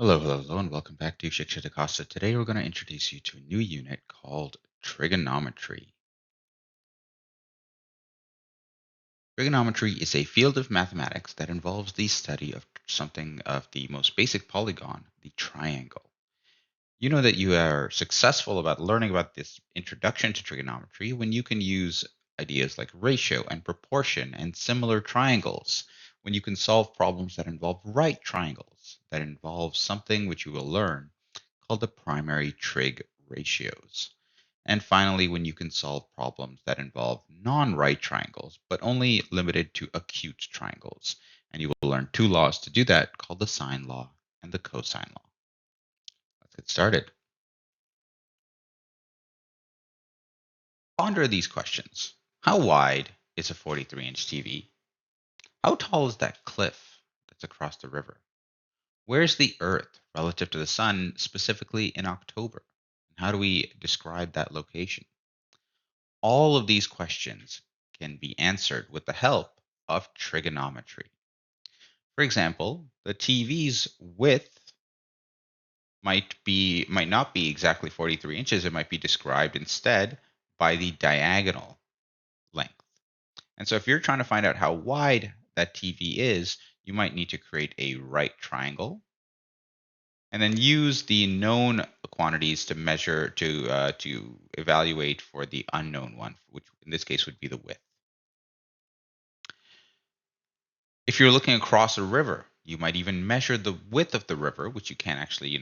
Hello, and welcome back to Shiksha Costa. Today, we're going to introduce you to a new unit called trigonometry. Trigonometry is a field of mathematics that involves the study of something of the most basic polygon, the triangle. You know that you are successful about learning about this introduction to trigonometry when you can use ideas like ratio and proportion and similar triangles, when you can solve problems that involve right triangles, that involve something which you will learn called the primary trig ratios. And finally, when you can solve problems that involve non-right triangles, but only limited to acute triangles. And you will learn two laws to do that called the sine law and the cosine law. Let's get started. Ponder these questions. How wide is a 43-inch TV? How tall is that cliff that's across the river? Where's the Earth relative to the Sun, specifically in October? How do we describe that location? All of these questions can be answered with the help of trigonometry. For example, the TV's width might not be exactly 43 inches. It might be described instead by the diagonal length. And so if you're trying to find out how wide that TV is, you might need to create a right triangle and then use the known quantities to measure to evaluate for the unknown one, which in this case would be the width. If you're looking across a river, you might even measure the width of the river, which you can't actually,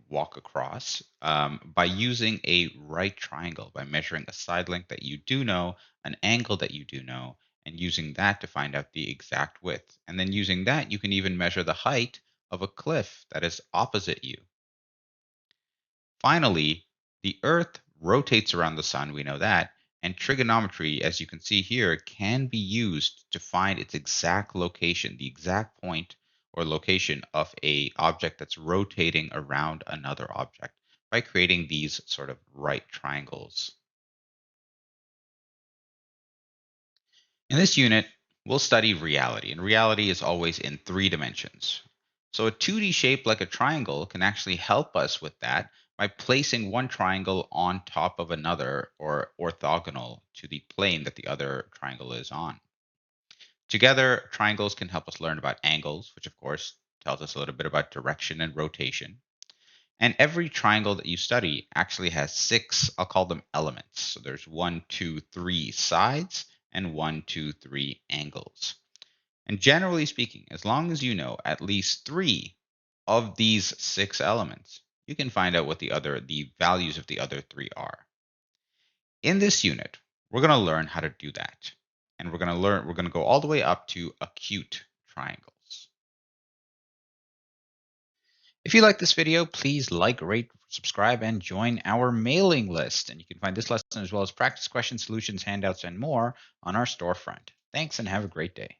walk across, by using a right triangle, by measuring a side length that you do know, an angle that you do know, and using that to find out the exact width. And then using that, you can even measure the height of a cliff that is opposite you. Finally, the Earth rotates around the sun, we know that, and trigonometry, as you can see here, can be used to find its exact location, the exact point or location of a object that's rotating around another object by creating these sort of right triangles. In this unit, we'll study reality, and reality is always in 3 dimensions. So a 2D shape like a triangle can actually help us with that by placing one triangle on top of another or orthogonal to the plane that the other triangle is on. Together, triangles can help us learn about angles, which of course tells us a little bit about direction and rotation. And every triangle that you study actually has 6, I'll call them elements. So there's 1, 2, 3 sides and 1, 2, 3 angles. And generally speaking, as long as you know at least 3 of these 6 elements, you can find out what the values of the other 3 are. In this unit, we're going to learn how to do that. And we're going to go all the way up to acute triangles. If you like this video, please like, rate, subscribe, and join our mailing list. And you can find this lesson as well as practice questions, solutions, handouts, and more on our storefront. Thanks and have a great day.